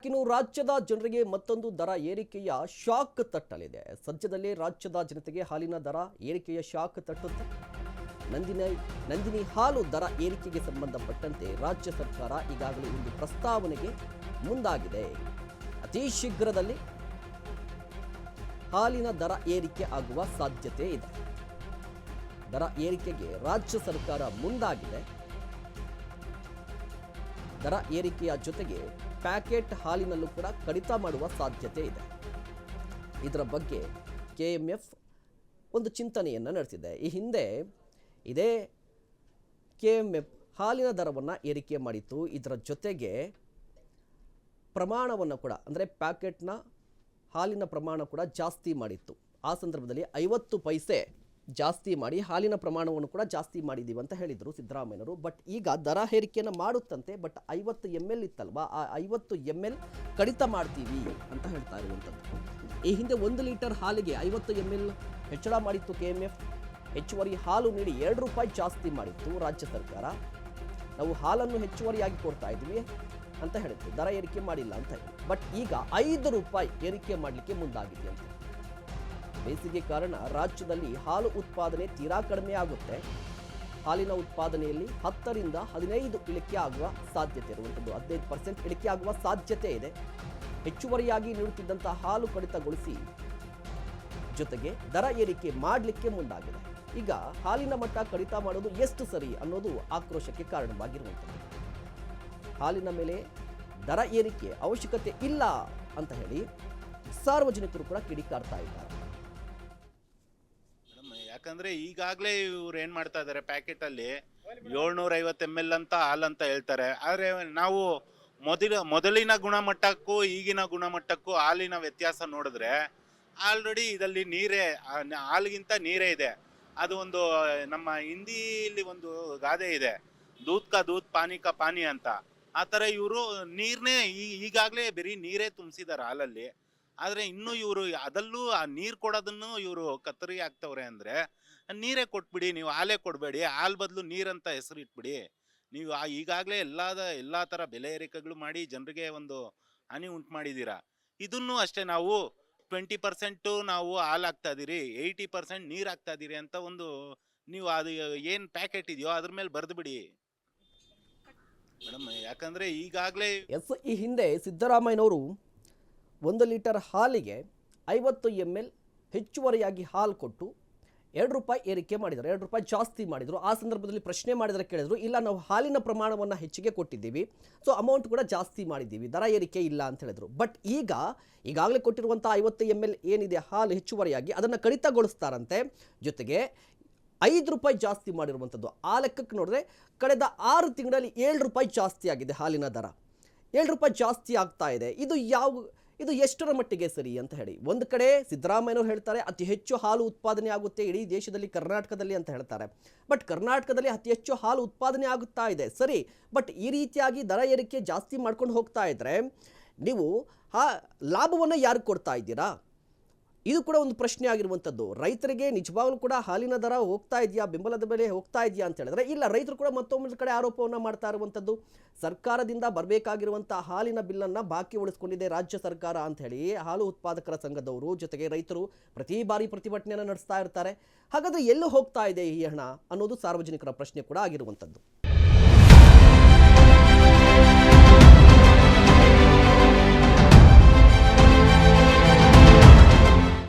ಇನ್ನು ರಾಜ್ಯದ ಜನರಿಗೆ ಮತ್ತೊಂದು ದರ ಏರಿಕೆಯ ಶಾಕ್ ತಟ್ಟಲಿದೆ. ಸದ್ಯದಲ್ಲೇ ರಾಜ್ಯದ ಜನತೆಗೆ ಹಾಲಿನ ದರ ಏರಿಕೆಯ ಶಾಕ್ ತಟ್ಟುತ್ತೆ. ನಂದಿನಿ ಹಾಲು ದರ ಏರಿಕೆಗೆ ಸಂಬಂಧಪಟ್ಟಂತೆ ರಾಜ್ಯ ಸರ್ಕಾರ ಈಗಾಗಲೇ ಒಂದು ಪ್ರಸ್ತಾವನೆಗೆ ಮುಂದಾಗಿದೆ. ಅತಿ ಶೀಘ್ರದಲ್ಲಿ ಹಾಲಿನ ದರ ಏರಿಕೆ ಆಗುವ ಸಾಧ್ಯತೆ ಇದೆ. ದರ ಏರಿಕೆಗೆ ರಾಜ್ಯ ಸರ್ಕಾರ ಮುಂದಾಗಿದೆ. ದರ ಏರಿಕೆಯ ಜೊತೆಗೆ ಪ್ಯಾಕೆಟ್ ಹಾಲಿನಲ್ಲೂ ಕೂಡ ಕಡಿತ ಮಾಡುವ ಸಾಧ್ಯತೆ ಇದೆ. ಇದರ ಬಗ್ಗೆ ಕೆಎಂಎಫ್ ಒಂದು ಚಿಂತನೆಯನ್ನು ನಡೆಸಿದೆ. ಈ ಹಿಂದೆ ಇದೇ ಕೆಎಂಎಫ್ ಹಾಲಿನ ದರವನ್ನು ಏರಿಕೆ ಮಾಡಿತ್ತು. ಇದರ ಜೊತೆಗೆ ಪ್ರಮಾಣವನ್ನು ಕೂಡ ಅಂದರೆ ಪ್ಯಾಕೆಟ್ನ ಹಾಲಿನ ಪ್ರಮಾಣ ಕೂಡ ಜಾಸ್ತಿ ಮಾಡಿತ್ತು. ಆ ಸಂದರ್ಭದಲ್ಲಿ 50 ಪೈಸೆ ಜಾಸ್ತಿ ಮಾಡಿ ಹಾಲಿನ ಪ್ರಮಾಣವನ್ನು ಕೂಡ ಜಾಸ್ತಿ ಮಾಡಿದ್ದೀವಿ ಅಂತ ಹೇಳಿದರು ಸಿದ್ದರಾಮಯ್ಯನವರು. ಬಟ್ ಈಗ ದರ ಏರಿಕೆಯನ್ನು ಮಾಡುತ್ತಂತೆ. ಬಟ್ 50 ml ಇತ್ತಲ್ವಾ, ಆ 50 ml ಕಡಿತ ಮಾಡ್ತೀವಿ ಅಂತ ಹೇಳ್ತಾ ಇರುವಂಥದ್ದು. ಈ ಹಿಂದೆ 1 ಲೀಟರ್ ಹಾಲಿಗೆ 50 ml ಹೆಚ್ಚಳ ಮಾಡಿತ್ತು ಕೆಎಂಎಫ್. ಹೆಚ್ಚುವರಿ ಹಾಲು ನೀಡಿ 2 ರೂಪಾಯಿ ಜಾಸ್ತಿ ಮಾಡಿತ್ತು ರಾಜ್ಯ ಸರ್ಕಾರ. ನಾವು ಹಾಲನ್ನು ಹೆಚ್ಚುವರಿಯಾಗಿ ಕೊಡ್ತಾ ಇದ್ವಿ ಅಂತ ಹೇಳಿತ್ತು, ದರ ಏರಿಕೆ ಮಾಡಿಲ್ಲ ಅಂತ ಹೇಳಿ. ಬಟ್ ಈಗ 5 ರೂಪಾಯಿ ಏರಿಕೆ ಮಾಡಲಿಕ್ಕೆ ಮುಂದಾಗಿದೆ ಅಂತ. ಬೇಸಿಗೆ ಕಾರಣ ರಾಜ್ಯದಲ್ಲಿ ಹಾಲು ಉತ್ಪಾದನೆ ತೀರಾ ಕಡಿಮೆ ಆಗುತ್ತೆ. ಹಾಲಿನ ಉತ್ಪಾದನೆಯಲ್ಲಿ 10 ರಿಂದ 15 ಇಳಿಕೆ ಆಗುವ ಸಾಧ್ಯತೆ ಇರುವಂಥದ್ದು. 15% ಇಳಿಕೆ ಆಗುವ ಸಾಧ್ಯತೆ ಇದೆ. ಹೆಚ್ಚುವರಿಯಾಗಿ ನೀಡುತ್ತಿದ್ದಂಥ ಹಾಲು ಕಡಿತಗೊಳಿಸಿ ಜೊತೆಗೆ ದರ ಏರಿಕೆ ಮಾಡಲಿಕ್ಕೆ ಮುಂದಾಗಿದೆ. ಈಗ ಹಾಲಿನ ಮಟ್ಟ ಕಡಿತ ಮಾಡೋದು ಎಷ್ಟು ಸರಿ ಅನ್ನೋದು ಆಕ್ರೋಶಕ್ಕೆ ಕಾರಣವಾಗಿರುವಂಥದ್ದು. ಹಾಲಿನ ಮೇಲೆ ದರ ಏರಿಕೆ ಅವಶ್ಯಕತೆ ಇಲ್ಲ ಅಂತ ಹೇಳಿ ಸಾರ್ವಜನಿಕರು ಕೂಡ ಕಿಡಿಕಾರ್ತಾ ಇದ್ದಾರೆ. ಯಾಕಂದ್ರೆ ಈಗಾಗಲೇ ಇವ್ರು ಏನ್ ಮಾಡ್ತಾ ಇದಾರೆ, ಪ್ಯಾಕೆಟ್ ಅಲ್ಲಿ 750 ml ಅಂತ ಹಾಲಂತ ಹೇಳ್ತಾರೆ. ಆದ್ರೆ ನಾವು ಮೊದಲಿನ ಗುಣಮಟ್ಟಕ್ಕೂ ಈಗಿನ ಗುಣಮಟ್ಟಕ್ಕೂ ಹಾಲಿನ ವ್ಯತ್ಯಾಸ ನೋಡಿದ್ರೆ ಆಲ್ರೆಡಿ ಇದರಲ್ಲಿ ಹಾಲಿಗಿಂತ ನೀರೇ ಇದೆ. ಅದು ಒಂದು ನಮ್ಮ ಹಿಂದಿಲಿ ಒಂದು ಗಾದೆ ಇದೆ, ದೂದ್ ಕಾ ದೂದ್ ಪಾನಿ ಕಾ ಪಾನಿ ಅಂತ. ಆ ಥರ ಇವರು ನೀರ್ನೇ ಈಗಾಗಲೇ ಬರೀ ನೀರೇ ತುಂಬಿಸಿದಾರೆ ಹಾಲಲ್ಲಿ. ಆದರೆ ಇನ್ನೂ ಇವರು ಅದಲ್ಲೂ ಆ ನೀರು ಕೊಡೋದನ್ನು ಇವರು ಕತ್ತರಿ ಆಗ್ತವ್ರೆ. ಅಂದರೆ ನೀರೇ ಕೊಟ್ಬಿಡಿ, ನೀವು ಹಾಲೇ ಕೊಡಬೇಡಿ, ಹಾಲು ಬದಲು ನೀರಂತ ಹೆಸರು ಇಟ್ಬಿಡಿ. ನೀವು ಈಗಾಗಲೇ ಎಲ್ಲ ಥರ ಬೆಲೆ ಏರಿಕೆಗಳು ಮಾಡಿ ಜನರಿಗೆ ಒಂದು ಹಾನಿ ಉಂಟು ಮಾಡಿದ್ದೀರಾ. ಇದನ್ನು ಅಷ್ಟೇ, ನಾವು 20% ನಾವು ಹಾಲು ಹಾಕ್ತಾ ಇದ್ದೀರಿ, 80% ನೀರು ಹಾಕ್ತಾ ಇದ್ದೀರಿ ಅಂತ ಒಂದು ನೀವು ಅದು ಏನು ಪ್ಯಾಕೆಟ್ ಇದೆಯೋ ಅದ್ರ ಮೇಲೆ ಬರೆದು ಬಿಡಿ ಮೇಡಮ್. ಯಾಕಂದರೆ ಈಗಾಗಲೇ ಈ ಹಿಂದೆ ಸಿದ್ದರಾಮಯ್ಯನವರು 1 ಲೀಟರ್ ಹಾಲಿಗೆ 50 ml ಹೆಚ್ಚುವರಿಯಾಗಿ ಹಾಲು ಕೊಟ್ಟು 2 ರೂಪಾಯಿ ಏರಿಕೆ ಮಾಡಿದರು, 2 ರೂಪಾಯಿ ಜಾಸ್ತಿ ಮಾಡಿದರು. ಆ ಸಂದರ್ಭದಲ್ಲಿ ಪ್ರಶ್ನೆ ಮಾಡಿದರೆ ಕೇಳಿದ್ರು, ಇಲ್ಲ ನಾವು ಹಾಲಿನ ಪ್ರಮಾಣವನ್ನು ಹೆಚ್ಚಿಗೆ ಕೊಟ್ಟಿದ್ದೀವಿ, ಸೊ ಅಮೌಂಟ್ ಕೂಡ ಜಾಸ್ತಿ ಮಾಡಿದ್ದೀವಿ, ದರ ಏರಿಕೆ ಇಲ್ಲ ಅಂತ ಹೇಳಿದರು. ಬಟ್ ಈಗಾಗಲೇ ಕೊಟ್ಟಿರುವಂಥ 50 ml ಏನಿದೆ ಹಾಲು ಹೆಚ್ಚುವರಿಯಾಗಿ ಅದನ್ನು ಕಡಿತಗೊಳಿಸ್ತಾರಂತೆ. ಜೊತೆಗೆ 5 ರೂಪಾಯಿ ಜಾಸ್ತಿ ಮಾಡಿರುವಂಥದ್ದು. ಆ ಲೆಕ್ಕಕ್ಕೆ ನೋಡಿದ್ರೆ ಕಳೆದ 6 ತಿಂಗಳಲ್ಲಿ 7 ರೂಪಾಯಿ ಜಾಸ್ತಿ ಆಗಿದೆ ಹಾಲಿನ ದರ. 7 ರೂಪಾಯಿ ಜಾಸ್ತಿ ಆಗ್ತಾ ಇದೆ. ಇದು ಎಷ್ಟರ ಮಟ್ಟಿಗೆ ಸರಿ ಅಂತ ಹೇಳಿ ಒಂದು ಕಡೆ ಸಿದ್ದರಾಮಯ್ಯನವರು ಹೇಳ್ತಾರೆ ಅತಿ ಹೆಚ್ಚು ಹಾಲು ಉತ್ಪಾದನೆ ಆಗುತ್ತೆ ಇಡೀ ದೇಶದಲ್ಲಿ, ಕರ್ನಾಟಕದಲ್ಲಿ ಅಂತ ಹೇಳ್ತಾರೆ. ಬಟ್ ಕರ್ನಾಟಕದಲ್ಲಿ ಅತಿ ಹೆಚ್ಚು ಹಾಲು ಉತ್ಪಾದನೆ ಆಗುತ್ತಾ ಇದೆ ಸರಿ. ಬಟ್ ಈ ರೀತಿಯಾಗಿ ದರ ಏರಿಕೆ ಜಾಸ್ತಿ ಮಾಡ್ಕೊಂಡು ಹೋಗ್ತಾ ಇದ್ರೆ ನೀವು ಲಾಭವನ್ನು ಯಾರು ಕೊಡ್ತಾ ಇದ್ದೀರಾ? ಇದು ಕೂಡ ಒಂದು ಪ್ರಶ್ನೆ ಆಗಿರುವಂಥದ್ದು. ರೈತರಿಗೆ ನಿಜವಾಗ್ಲೂ ಕೂಡ ಹಾಲಿನ ದರ ಹೋಗ್ತಾ ಇದೆಯಾ, ಬೆಂಬಲದ ಬೆಲೆ ಹೋಗ್ತಾ ಇದೆಯಾ ಅಂತ ಹೇಳಿದ್ರೆ ಇಲ್ಲ. ರೈತರು ಕೂಡ ಮತ್ತೊಂದು ಕಡೆ ಆರೋಪವನ್ನು ಮಾಡ್ತಾ ಇರುವಂಥದ್ದು, ಸರ್ಕಾರದಿಂದ ಬರಬೇಕಾಗಿರುವಂಥ ಹಾಲಿನ ಬಿಲ್ಲನ್ನು ಬಾಕಿ ಉಳಿಸ್ಕೊಂಡಿದೆ ರಾಜ್ಯ ಸರ್ಕಾರ ಅಂತ ಹೇಳಿ ಹಾಲು ಉತ್ಪಾದಕರ ಸಂಘದವರು ಜೊತೆಗೆ ರೈತರು ಪ್ರತಿ ಬಾರಿ ಪ್ರತಿಭಟನೆಯನ್ನು ನಡೆಸ್ತಾ ಇರ್ತಾರೆ. ಹಾಗಾದರೆ ಎಲ್ಲೂ ಹೋಗ್ತಾ ಇದೆ ಈ ಹಣ ಅನ್ನೋದು ಸಾರ್ವಜನಿಕರ ಪ್ರಶ್ನೆ ಕೂಡ ಆಗಿರುವಂಥದ್ದು.